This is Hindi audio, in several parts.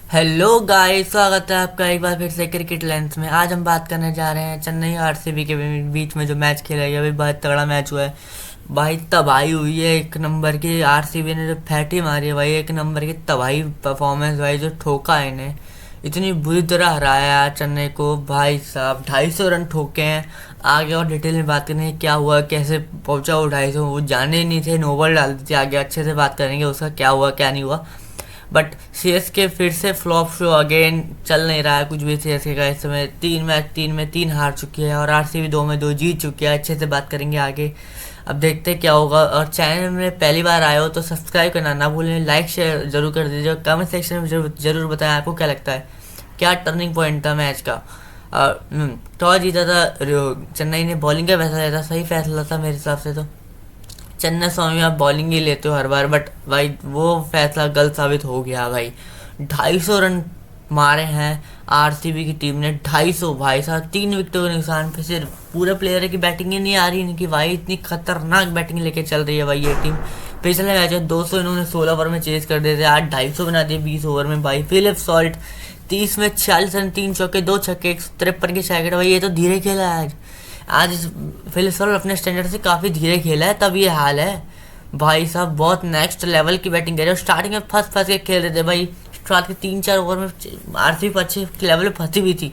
हेलो गाइस, स्वागत है आपका एक बार फिर से क्रिकेट लेंस में। आज हम बात करने जा रहे हैं चेन्नई आरसीबी के बीच में जो मैच खेला गया। अभी बहुत तगड़ा मैच हुआ है भाई। तबाही हुई है एक नंबर की। आरसीबी ने जो फैटी मारी है भाई, एक नंबर की तबाही परफॉर्मेंस भाई। जो ठोका है इन्हें, इतनी बुरी तरह हराया है चेन्नई को भाई साहब। 250 रन ठोके हैं। आगे और डिटेल में बात करेंगे क्या हुआ, कैसे पहुंचा वो 250। वो जाने ही नहीं थे, नोबल डाल दी थी। आगे अच्छे से बात करेंगे उसका क्या हुआ क्या नहीं हुआ। बट सीएसके फिर से फ्लॉप शो अगेन। चल नहीं रहा है कुछ भी सीएसके का इस समय। 3 मैच 3 में 3 हार चुकी है और आरसीबी 2 में 2 जीत चुकी है। अच्छे से बात करेंगे आगे। अब देखते हैं क्या होगा। और चैनल में पहली बार आए हो तो सब्सक्राइब करना ना भूलें, लाइक शेयर जरूर कर दीजिए। कमेंट सेक्शन में जरूर बताएं आपको क्या लगता है, क्या टर्निंग पॉइंट था मैच का। टॉस जीता था चेन्नई ने, बॉलिंग का फैसला लिया था। सही फैसला था मेरे हिसाब से। तो चन्ना स्वामी आप बॉलिंग ही लेते हो हर बार, बट भाई वो फैसला गलत साबित हो गया भाई। 250 रन मारे हैं आरसीबी की टीम ने। 250 भाई साहब, 3 विकेटों के नुकसान पे। सिर्फ पूरे प्लेयर की बैटिंग ही नहीं आ रही इनकी भाई। इतनी खतरनाक बैटिंग लेके चल रही है भाई ये टीम। पिछले मैच में 200 इन्होंने 16 ओवर में चेज कर दिए थे। आज 250 बना दिए 20 ओवर में भाई। फिलिप सॉल्ट 30 में 46 रन, 3 चौके 2 छक्के, 153 की शैकेट भाई। ये तो धीरे खेला है आज। आज फिलिप अपने स्टैंडर्ड से काफ़ी धीरे खेला है, तब ये हाल है भाई साहब। बहुत नेक्स्ट लेवल की बैटिंग कर रहे हो। स्टार्टिंग में फंस फंस के खेल रहे थे भाई। स्टार्ट के 3-4 ओवर में आरसीबी अच्छे लेवल में फंसी हुई थी।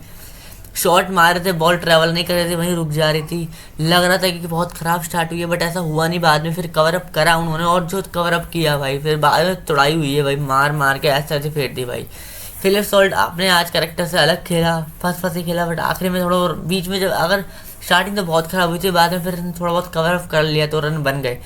शॉट मार रहे थे, बॉल ट्रैवल नहीं कर रहे थे, वहीं रुक जा रही थी। लग रहा था कि बहुत ख़राब स्टार्ट हुई है, बट ऐसा हुआ नहीं। बाद में फिर कवर अप करा उन्होंने, और जो कवर अप किया भाई, फिर बाद में तोड़ाई हुई है भाई। मार मार के ऐसे ऐसे फेर दी भाई। फिलिप सॉल्ट आपने आज करेक्टर से अलग खेला, फंस फंस के खेला, बट आखिरी में थोड़ा बीच में जब अगर स्टार्टिंग तो बहुत ख़राब हुई थी, बाद में फिर थोड़ा बहुत कवर अप कर लिया तो रन बन गए।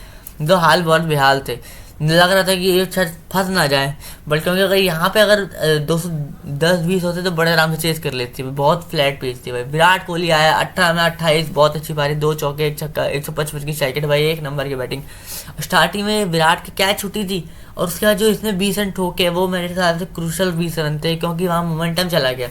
दो हाल बहुत बेहाल थे। लग रहा था कि ये शायद फंस ना जाए, बट क्योंकि अगर यहाँ पे अगर 210-20 होते तो बड़े आराम से चेस कर लेती। बहुत फ्लैट पेज थी भाई। विराट कोहली आया 18 में 28, बहुत अच्छी पारी, 2 चौके 1 छक्का, 155 की शैकेट भाई। एक नंबर की बैटिंग। स्टार्टिंग में विराट की कैच छुट्टी थी और उसके बाद जो इसने 20 रन ठोके, वो मेरे हिसाब से क्रूशल 20 रन थे, क्योंकि वहाँ मोमेंटम चला गया।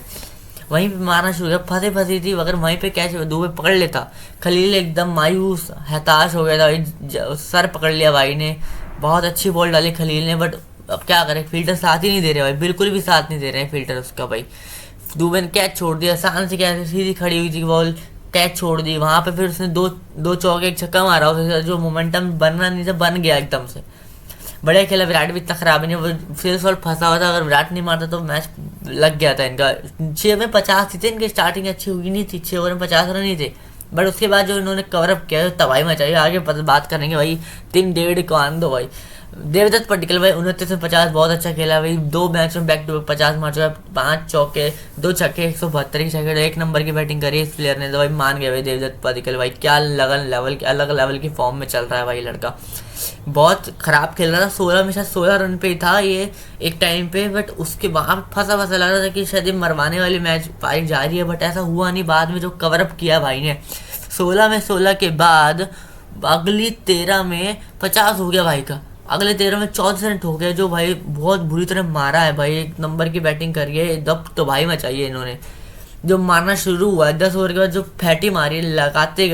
वहीं पे मारना शुरू किया, फंसी फंसी थी। अगर वहीं पे कैच दुबे पकड़ लेता, खलील एकदम मायूस हताश हो गया था। सर पकड़ लिया भाई ने। बहुत अच्छी बॉल डाली खलील ने, बट अब क्या करें, फील्डर साथ ही नहीं दे रहे भाई। बिल्कुल भी साथ नहीं दे रहे हैं फील्डर उसका भाई। दुबे ने कैच छोड़ दिया, आसान से कैच सीधी खड़ी हुई थी बॉल, कैच छोड़ दी। वहां पे फिर उसने दो चौके 1 छक्का मारा। उसके जो मोमेंटम बनना नहीं था, बन गया एकदम से। बढ़िया खेला। विराट भी इतना खराब नहीं, वो फिर सॉल्ट फंसा हुआ था। अगर विराट नहीं मारता तो मैच लग गया था इनका। 6 में 50 थी इनकी स्टार्टिंग, अच्छी हुई नहीं थी। 6 ओवर में 50 रन ही थे, बट उसके बाद जो इन्होंने कवर अप किया, तबाही मचाई। आगे बात करेंगे भाई। टीम डेविड को आन दो भाई। देवदत्त पट्टिकल भाई 29 में 50 बहुत अच्छा खेला भाई। 2 मैच में बैक टू बैक 50 मार चुका है। 5 चौके 2 छक्के, 172 की शैकेट। एक नंबर की बैटिंग करी इस प्लेयर ने तो भाई। मान गया भाई देवदत्त पट्टिकल भाई। क्या लगन लेवल के अलग लेवल की फॉर्म में चल रहा है भाई लड़का। बहुत खराब खेल रहा था। 16 में शायद 16 रन पे ही था ये एक टाइम पे, बट उसके बाद फंसा फंसा लग रहा था कि शायद ये मरवाने वाली मैच पारी जा रही है, बट ऐसा हुआ नहीं। बाद में जो कवर अप किया भाई ने, 16 में 16 के बाद अगली 13 में 50 हो गया भाई का। अगले 13 में 14 रन ठोक गए, जो भाई बहुत बुरी तरह मारा है भाई। एक नंबर की बैटिंग करी है, दब तो भाई मचाइए इन्होंने। जो मारना शुरू हुआ है 10 ओवर के बाद, जो फैटी मारी, लगाते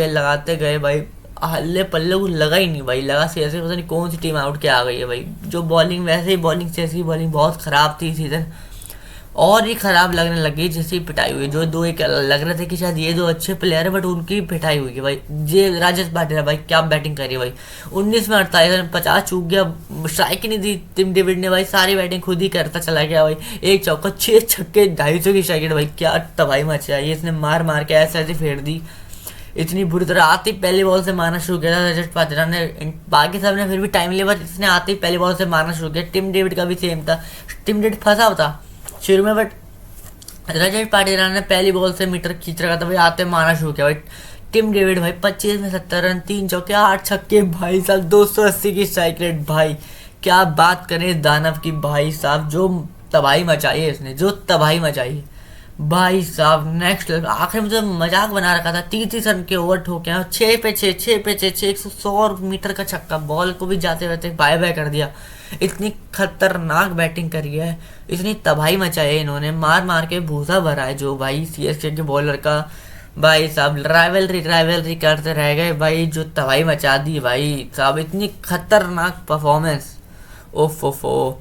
गए भाई। हल्ले पल्ले को लगा ही नहीं भाई। लगा से ऐसे पता नहीं कौन सी टीम आउट के आ गई है भाई। जो बॉलिंग, वैसे ही बॉलिंग से ऐसी बॉलिंग बहुत ख़राब थी सीजन, और ही ख़राब लगने लगी जैसी पिटाई हुई। जो दो एक लग रहे थे कि शायद ये दो अच्छे प्लेयर है, बट उनकी पिटाई हुई है भाई। ये राजेश पाटिल भाई, क्या बैटिंग करी भाई। 19 में 48, 50 चूक गया। स्ट्राइक ही नहीं दी टिम डेविड ने भाई। सारी बैटिंग खुद ही करता चला गया भाई। 1 चौका 6 छक्के 250 की शैकेट भाई। क्या तबाही मचाई इसने, मार मार के ऐसे ऐसे फेर दी। इतनी बुरी तरह आते ही पहली बॉल से मारना शुरू किया था रजत पाटिल ने। बाकी सब ने फिर भी टाइम लिया, बट इसने आते ही पहली बॉल से मारना शुरू किया। टिम डेविड का भी सेम था। टिम डेविड फंसा होता शुरू में, बट रजत पाटिल ने पहली बॉल से मीटर खींच रखा था भाई। आते मारना शुरू किया भाई। टिम डेविड भाई 25 में 70 रन, 3 चौके 8 छक्के भाई साहब, 280 की स्ट्राइक रेट भाई। क्या बात करें इस दानव की भाई साहब। जो तबाही मचाई है इसने, जो तबाही मचाई है भाई साहब, नेक्स्ट लेवल। आखिर में जो मजाक बना रखा था, 30 रन के ओवर ठोके हैं, 6 पे 6, 6 पे 6, 100 मीटर का छक्का, बॉल को भी जाते रहते बाय बाय कर दिया। इतनी खतरनाक बैटिंग करी है, इतनी तबाही मचाई है इन्होंने। मार मार के भूसा भरा है जो भाई सीएसके के बॉलर का भाई साहब। राइवलरी करते रह गए भाई। जो तबाही मचा दी भाई साहब, इतनी खतरनाक परफॉर्मेंस। ओफ ओफ ओ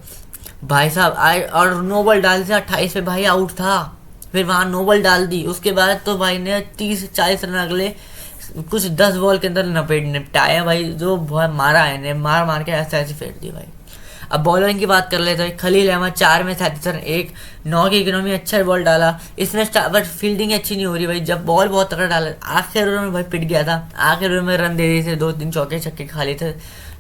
भाई साहब आए और नो बॉल डाल दिया 28 पे, भाई आउट था। फिर वहां नो बॉल डाल दी, उसके बाद तो भाई ने 30-40 रन अगले कुछ 10 बॉल के अंदर निपटाया भाई। जो बहुत मारा है ने, मार मार के ऐसे ऐसे फेंक दी भाई। अब बॉलर की बात कर लेते हैं। खलील अहमद 4 में 37 रन, एक 9 की इकोनॉमी, अच्छा बॉल डाला इसमें, बट फील्डिंग अच्छी नहीं हो रही भाई। जब बॉल बहुत तगड़ा डाला, आखिर ओवर में भाई पिट गया था, आखिर ओवर में रन दे दिए थे, 2-3 चौके छक्के खा लिए थे।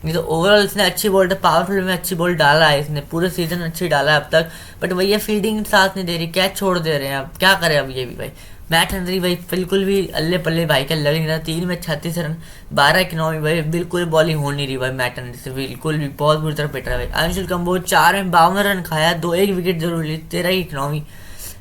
नहीं तो ओवरऑल इसने अच्छी बॉल, पावरफुल में अच्छी बॉल डाला है इसने, पूरे सीजन अच्छी डाला है अब तक। बट भैया फील्डिंग साथ नहीं दे रही, कैच छोड़ दे रहे हैं, अब क्या करें अब ये भी भाई। मैट हेनरी भाई बिल्कुल भी अल्ले पल्ले भाई का लग नहीं रहा। 3 में 36 रन, 12 की 9 भाई, बिल्कुल बॉलिंग हो नहीं रही भाई मैट हेनरी से, बिल्कुल भी बहुत बुरी तरह पिट रहा है भाई। अंशुल कंबोज 4 में 52 रन खाया, 1 विकेट जरूर ली, 13 की इकोनॉमी।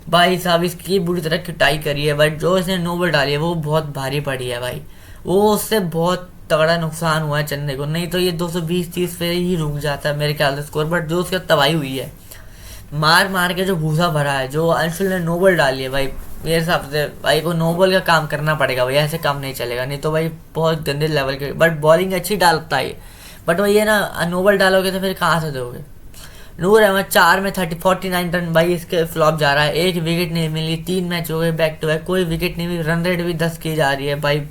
भाई साहब इसकी बुरी तरह कुटाई करी है, बट जो इसने नो बॉल डाली है वो बहुत भारी पड़ी है भाई। वो उससे बहुत तगड़ा नुकसान हुआ है चेन्नई को, नहीं तो ये 220-30 पे ही रुक जाता है मेरे ख्याल से स्कोर। बट जो उसका तबाही हुई है, मार मार के जो भूसा भरा है, जो अंशुल ने नो बॉल डाली है भाई, मेरे हिसाब से भाई को नो बॉल का काम करना पड़ेगा भाई, ऐसे काम नहीं चलेगा। नहीं तो भाई बहुत गंदे लेवल के, बट बॉलिंग अच्छी डालता है, बट वही है ना, नो बॉल डालोगे तो फिर कहाँ से दोगे। नूर अहमद 4 में 49 रन, भाई इसके फ्लॉप जा रहा है, 1 विकेट नहीं मिली, 3 मैच हो गए बैक टू बैक, कोई विकेट नहीं मिली, रन रेट भी 10 की जा रही है भाई।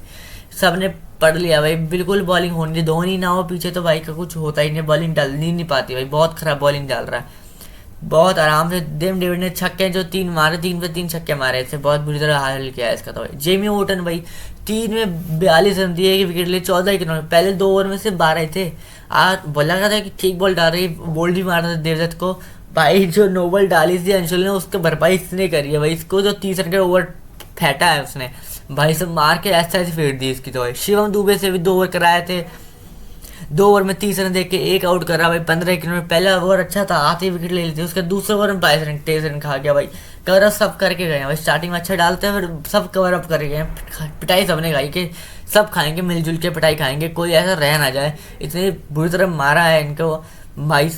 सबने पढ़ लिया भाई, बिल्कुल बॉलिंग होनी चाहिए, धोनी ना हो पीछे तो भाई का कुछ होता ही नहीं, बॉलिंग डाल नहीं पाती भाई, बहुत खराब बॉलिंग डाल रहा है। बहुत आराम से डेम डेविड ने छक्के जो 3 मारे, 3 पे 3 छक्के मारे, इससे बहुत बुरी तरह हाल किया है इसका तो भाई। जेमी वोटन भाई 3 में 42 रन दिए, 1 विकेट लिए, 14 की नॉट, पहले 2 ओवर में से 12 थे। आज बोला था कि ठीक बॉल डाल रही, बोल्ड भी मारा था देवदत्त को भाई। जो नो बॉल डाली थी अंशुल ने, उसकी भरपाई इसने करी है भाई। इसको जो 30 रन के ओवर फेंटा है उसने भाई, सब मार के ऐसा ऐसे फेंट दी इसकी तो भाई। शिवम दुबे से भी 2 ओवर कराए थे, 2 ओवर में 30 रन दे के 1 आउट कर रहा भाई, 15 की नॉट। पहला ओवर अच्छा था, आते ही विकेट ले ली थी, उसके दूसरे ओवर में 22 रन, 23 रन खा गया भाई। कवर अप सब करके गए भाई, स्टार्टिंग में अच्छा डालते हैं, फिर सब कवर अप करके गए। पिटाई सबने खाई कि सब खाएंगे मिलजुल के, पिटाई खाएंगे, कोई ऐसा रह ना जाए। इतनी बुरी तरह मारा है इनको भाई।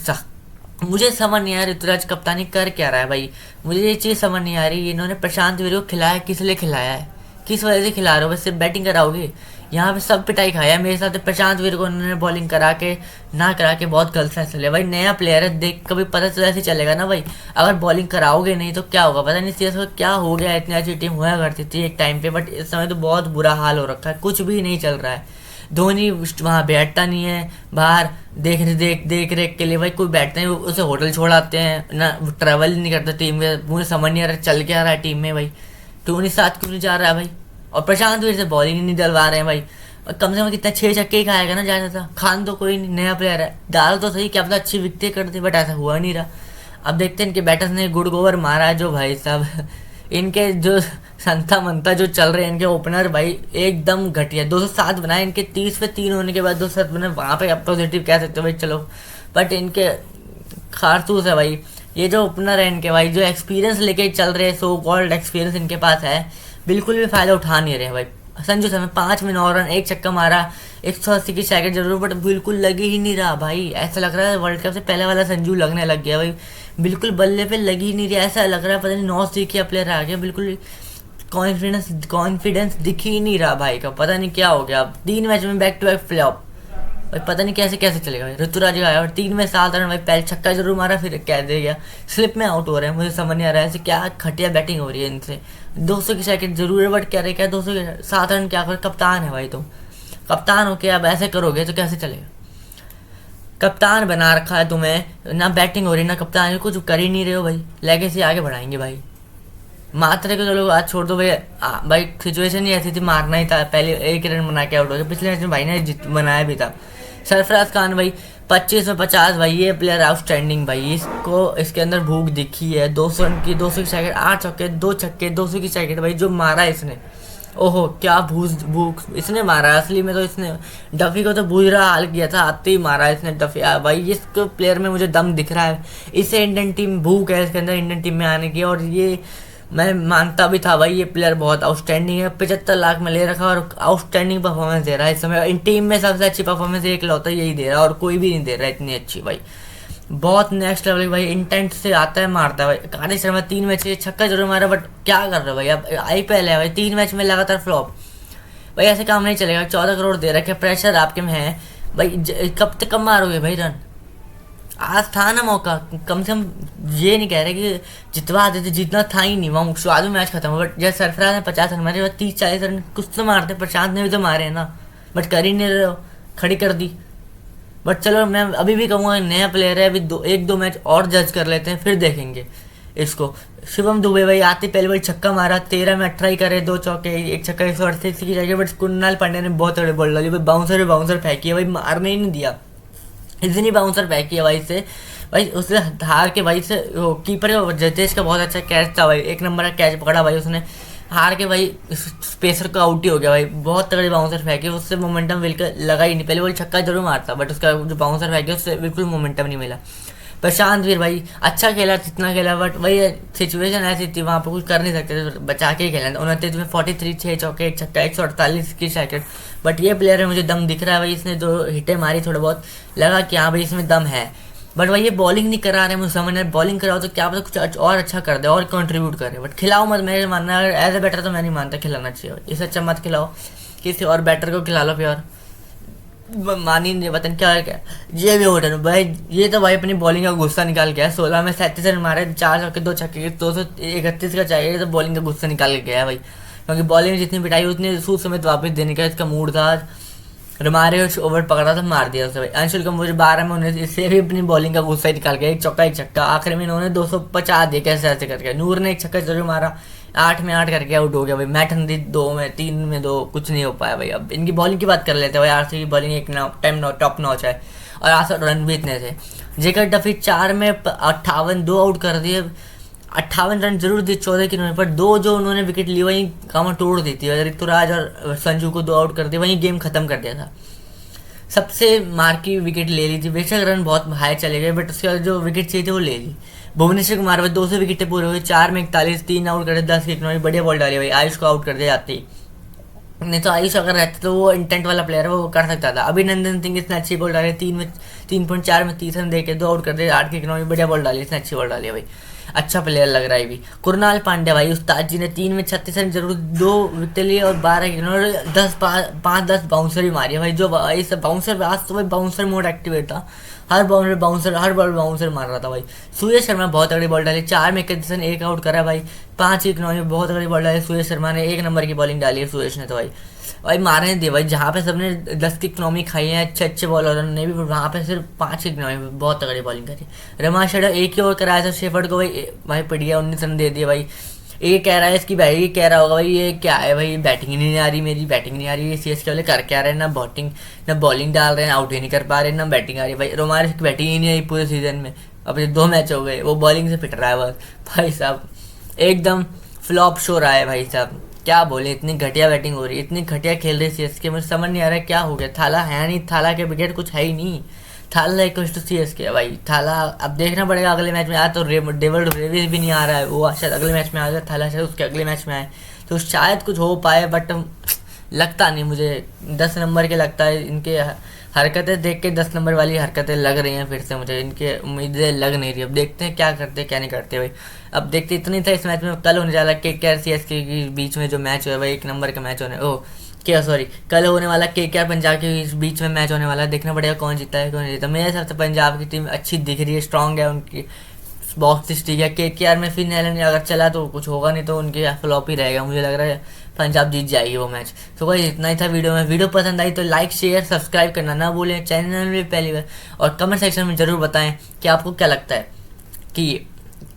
मुझे समझ नहीं आ रही ऋतुराज कप्तानी कर क्या रहा है भाई, मुझे ये चीज़ समझ नहीं आ रही। इन्होंने प्रशांत वीर को खिलाया, किस लिए खिलाया है, किस वजह से खिला रहे हो, बस सिर्फ बैटिंग कराओगे। यहाँ पे सब पिटाई खाया मेरे साथ। प्रशांत वीर को उन्होंने बॉलिंग करा के ना करा के बहुत गलत फैसला लिया भाई। नया प्लेयर है, देख कभी पता चला ऐसे चलेगा ना भाई। अगर बॉलिंग कराओगे नहीं तो क्या होगा, पता नहीं सीएसके क्या हो गया। इतनी अच्छी टीम हुआ करती थी एक टाइम पे, बट इस समय तो बहुत बुरा हाल हो रखा है, कुछ भी नहीं चल रहा है। धोनी वहाँ बैठता नहीं है, बाहर देख रेख के लिए भाई कोई बैठता नहीं, उसे होटल छोड़ आते हैं ना, ट्रैवल नहीं करता टीम में। मुझे समझ नहीं आ रहा चल क्या रहा है टीम में भाई, धोनी साथ क्यों नहीं जा रहा है भाई। और प्रशांत वीर से बॉलिंग ही नहीं डलवा रहे हैं भाई। और कम से कम कितना 6 छक्के ही खाएगा ना ज़्यादा था। खान तो कोई नहीं, नया प्लेयर है, डाल तो सही, क्या पता अच्छी विकटें करते, बट ऐसा हुआ नहीं रहा। अब देखते हैं इनके बैटर्स ने गुड ओवर मारा है जो भाई साहब, इनके जो संता मनता जो चल रहे हैं इनके ओपनर भाई एकदम घटिया। 207 बनाए इनके, 30 पे 3 होने के बाद 207 बने, वहाँ पे अब पॉजिटिव कह सकते हो भाई चलो, बट इनके खारतूस है भाई। ये जो ओपनर है इनके भाई, जो एक्सपीरियंस लेके चल रहे हैं, सो कॉल्ड एक्सपीरियंस इनके पास है, बिल्कुल भी फायदा उठा नहीं रहे भाई। संजू सैमसन 5 में 9 रन, 1 छक्का मारा, 180 की स्ट्राइक जरूर, बट बिल्कुल लगी ही नहीं रहा भाई। ऐसा लग रहा है वर्ल्ड कप से पहले वाला संजू लगने लग गया भाई, बिल्कुल बल्ले पे लगी ही नहीं रही। ऐसा लग रहा है पता नहीं 9 सीखिया प्लेयर आ गया, बिल्कुल कॉन्फिडेंस दिख ही नहीं रहा भाई का, पता नहीं क्या हो गया। 3 मैच में बैक टू बैक फ्लॉप भाई, पता नहीं कैसे कैसे चलेगा भाई। ऋतुराज आया और 3 में 7 रन भाई, पहले छक्का जरूर मारा, फिर कह दे गया, स्लिप में आउट हो रहे हैं। मुझे समझ नहीं आ रहा है ऐसे क्या घटिया बैटिंग हो रही है इनसे। 200 की सेकंड जरूर है, बट कह रहे क्या 200 के 7 रन क्या कर, कप्तान है भाई तुम, कप्तान हो के अब ऐसे करोगे तो कैसे चलेगा। कप्तान बना रखा है तुम्हें, ना बैटिंग हो रही ना कप्तान, कुछ कर ही नहीं रहे हो भाई। लेगेसी आगे बढ़ाएंगे भाई, मात्रे को चलो आज छोड़ दो भाई। भाई सिचुएशन ही ऐसी थी, मारना ही था, पहले 1 रन बना के आउट हो गया। पिछले मैच में भाई ने बनाया भी था। सरफराज खान भाई 25 में 50 भाई, ये प्लेयर आउटस्टैंडिंग भाई, इसको इसके अंदर भूख दिखी है। 200 रन की, 200 की स्ट्राइक, 8 चौके, 2 छक्के, 200 की स्ट्राइक भाई, जो मारा इसने, ओहो क्या भूख इसने मारा। असली में तो इसने डफी को तो बुरा हाल किया था, आते ही मारा इसने डफी भाई। इसको प्लेयर में मुझे दम दिख रहा है, इसे इंडियन टीम भूख है इसके अंदर इंडियन टीम में आने की। और ये मैं मानता भी था भाई, ये प्लेयर बहुत आउटस्टैंडिंग है, 75 लाख में ले रखा और आउटस्टैंडिंग परफॉर्मेंस दे रहा है इस समय। इन टीम में सबसे अच्छी परफॉर्मेंस एक लौता यही दे रहा है, और कोई भी नहीं दे रहा है इतनी अच्छी भाई। बहुत नेक्स्ट लेवल भाई, इंटेंट से आता है, मारता है भाई। कारिश शर्मा 3 मैच छक्का जरूर मारा, बट क्या कर रहे हो भाई, अब IPL है भाई, 3 मैच में लगातार फ्लॉप भाई, ऐसे काम नहीं चलेगा। 14 करोड़ दे रखे, प्रेशर आपके में है भाई, कब तक कब मारोगे भाई रन, आज था ना मौका, कम से कम ये नहीं कह रहे कि जितवा देते, जीतना था ही नहीं, वहाँ शुरुआत में मैच खत्म हो, बट जैसे सरफराज ने 50 रन मारे, बाद 30-40 रन कुछ तो मारते, प्रशांत ने भी तो मारे हैं ना, बट कर ही नहीं रहे हो, खड़ी कर दी। बट चलो मैं अभी भी कहूँगा नया प्लेयर है, अभी एक दो मैच और जज कर लेते हैं, फिर देखेंगे इसको। शिवम दुबे भाई आते पहले बार छक्का मारा, 13 में 18 करे, 2 चौके, एक छक्का, 138 की जगह, बट कुणाल पांड्या ने बहुत तगड़े बॉल डाली भाई, बाउंसर फेंकी है भाई, मारने ही नहीं दिया, इतनी बाउंसर फेंकी है भाई से, भाई उससे हार के भाई से कीपर जतेश का बहुत अच्छा कैच था भाई, एक नंबर का कैच पकड़ा भाई उसने, हार के भाई स्पेसर का आउट ही हो गया भाई, बहुत तगड़ी बाउंसर फेंकी, उससे मोमेंटम बिल्कुल लगा ही नहीं, पहले वो छक्का जरूर मारता, बट उसका जो बाउंसर फेंकी उससे बिल्कुल मोमेंटम नहीं मिला। प्रशांत वीर भाई अच्छा खेला जितना खेला, बट वही सिचुएशन ऐसी थी, वहाँ पे कुछ कर नहीं सकते थे, बचा के ही खेला, 29 में 43, 6 चौके, एक छक्का, 148 की सैकेट। बट ये प्लेयर है, मुझे दम दिख रहा है भाई, इसने जो हिटें मारी थोड़ा बहुत लगा कि हाँ भाई इसमें दम है, बट भाई ये बॉलिंग नहीं करा रहे, मुझे समझ नहीं, बॉलिंग कराओ तो क्या पता कुछ और अच्छा कर दे और कंट्रीब्यूट करे, बट खिलाओ मत, मेरे मानना है, एज ए बैटर तो मैं नहीं मानता खिलाना चाहिए, इससे अच्छा मत खिलाओ, किसी और बैटर को खिला लो फिर, मानी नहीं पता क्या क्या ये भी होटल भाई, ये तो भाई अपनी बॉलिंग का गुस्सा निकाल गया, 16 में 37 रन मारे, 4 चौके 2 छक्के, 231 का चाहिए, तो बॉलिंग का गुस्सा निकाल के गया है भाई, क्योंकि बॉलिंग जितनी पिटाई उतनी सूद समेत वापस देने का इसका मूड था, मारे ओवर पकड़ा था, मार दिया उसे भाई। अंशुल कम्बोज 12 में उन्हें इससे भी अपनी बॉलिंग का गुस्सा ही निकाल गया, एक चौका एक छक्का, आखिर में इन्होंने 250 दिए कैसे ऐसे करके, नूर ने एक छक्का जरूर मारा, 8 में 8 करके आउट हो गया भाई, मैथन दी 2 में 3 में 2, कुछ नहीं हो पाया भाई। अब इनकी बॉलिंग की बात कर लेते हैं भाई, आरसीबी की बॉलिंग एक टाइम टॉप नॉच है, और 68 रन भी इतने थे। जेकर डफी 4 में 58, 2 आउट कर दिए, 58 रन जरूर दिए 14 की उन्होंने, पर 2 जो उन्होंने विकेट ली वहीं काम तोड़ दी थी, ऋतुराज और संजू को 2 आउट कर दिए, वहीं गेम खत्म कर दिया था। सबसे मार की विकेट ले ली थी, बेशक रन बहुत हाई चले गए, बट उसके बाद जो विकेट चाहिए थे वो ले ली। भुवनेश्वर कुमार भाई 200 विकेटें पूरे हुए, 4 में 41, 3 आउट करे, 10 की इकनॉमी, बढ़िया बॉल डाली भाई, आयुष को आउट कर दिया जाती, नहीं तो आयुष अगर रहता तो वो इंटेंट वाला प्लेयर है, वो कर सकता था। अभिनंदन सिंह इसने अच्छी बॉल डाली, 3.4 में 30 रन देके 2 आउट कर दिए, 8 की इकनॉमी, बढ़िया बॉल डाली, इसने अच्छी बॉल डाली है भाई, अच्छा प्लेयर लग रहा है भी। कुणाल पांड्या भाई उस्ताद जी ने 3 में 36 रन जरूर, 2 विकेट लिए और 12 की इकनॉमी, 10 बाउंसर ही मारी है भाई, जो भाई सब बाउंसर, आज तो भाई बाउंसर मोड एक्टिवेट था, हर बॉल बाउंसर मार रहा था भाई। सूर्य शर्मा बहुत तगड़ी बॉल डाली, 4 में 31 रन, 1 आउट करा भाई, 5 की इकनॉमी, बहुत तगड़ी बॉल डाली सूर्य शर्मा ने, 1 नंबर की बॉलिंग डाली है सुरेश ने, तो भाई मारने दिए भाई, जहाँ पे सबने 10 की इकनॉमी खाई है, अच्छे बॉलर ने भी, वहाँ पे सिर्फ 5 की इकनॉमी, बहुत तगड़ी बॉलिंग करी। रमा शेडर 1 ही ओवर कराया था शेफर्ड को भाई पिटिया 19 रन दे दिए भाई। ये कह रहा है इसकी भाई, ये कह रहा होगा भाई ये क्या है भाई, बैटिंग ही नहीं आ रही, मेरी बैटिंग नहीं आ रही, सीएसके वाले कर क्या रहे हैं, ना बैटिंग ना बॉलिंग डाल रहे हैं, आउट ही नहीं कर पा रहे, ना बैटिंग आ रही भाई। रोमारिस की बैटिंग ही नहीं आई पूरे सीजन में, अब ये 2 मैच हो गए, वो बॉलिंग से पिट रहा है बस भाई साहब, एकदम फ्लॉप शो रहा है भाई साहब, क्या बोले, इतनी घटिया बैटिंग हो रही है, इतनी घटिया खेल रही है सीएसके, मुझे समझ नहीं आ रहा है क्या हो गया। थाला है नहीं, थाला के विकेट कुछ है ही नहीं, थाला इक्वल टू सीएसके भाई, थाला अब देखना पड़ेगा अगले मैच में। आज तो डेविड रेविस भी नहीं आ रहा है, वो शायद अगले मैच में आ जाए, थाला शायद उसके अगले मैच में आए तो शायद कुछ हो पाए, बट लगता नहीं मुझे 10 नंबर के लगता है, इनके हरकतें देख के 10 नंबर वाली हरकतें लग रही हैं फिर से मुझे, इनके उम्मीदें लग नहीं रही। अब देखते हैं क्या करते हैं क्या नहीं करते भाई, अब देखते इतनी था इस मैच में। कल होने जा रहा है केकेआर सीएसके के बीच में जो मैच हुआ है भाई, 1 नंबर का मैच होने, ओ क्या सॉरी, कल होने वाला केकेआर पंजाब के बीच में मैच होने वाला है, देखना पड़ेगा कौन जीता है कौन नहीं जीता। मेरे हिसाब से पंजाब की टीम अच्छी दिख रही है, स्ट्रांग है, उनकी बॉक्स ठीक है। केकेआर में फिर नैलन अगर चला तो कुछ होगा, नहीं तो उनके फ्लॉप ही रहेगा, मुझे लग रहा है पंजाब जीत जाएगी वो मैच। तो भाई इतना ही था वीडियो में, वीडियो पसंद आई तो लाइक शेयर सब्सक्राइब करना ना भूलें, चैनल में पहली बार, और कमेंट सेक्शन में ज़रूर बताएं कि आपको क्या लगता है कि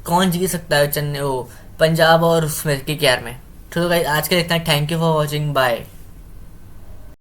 कौन जीत सकता है चेन्नई वो पंजाब और उसमें केकेआर में। तो भाई आज के लिए इतना, thank you for watching, bye.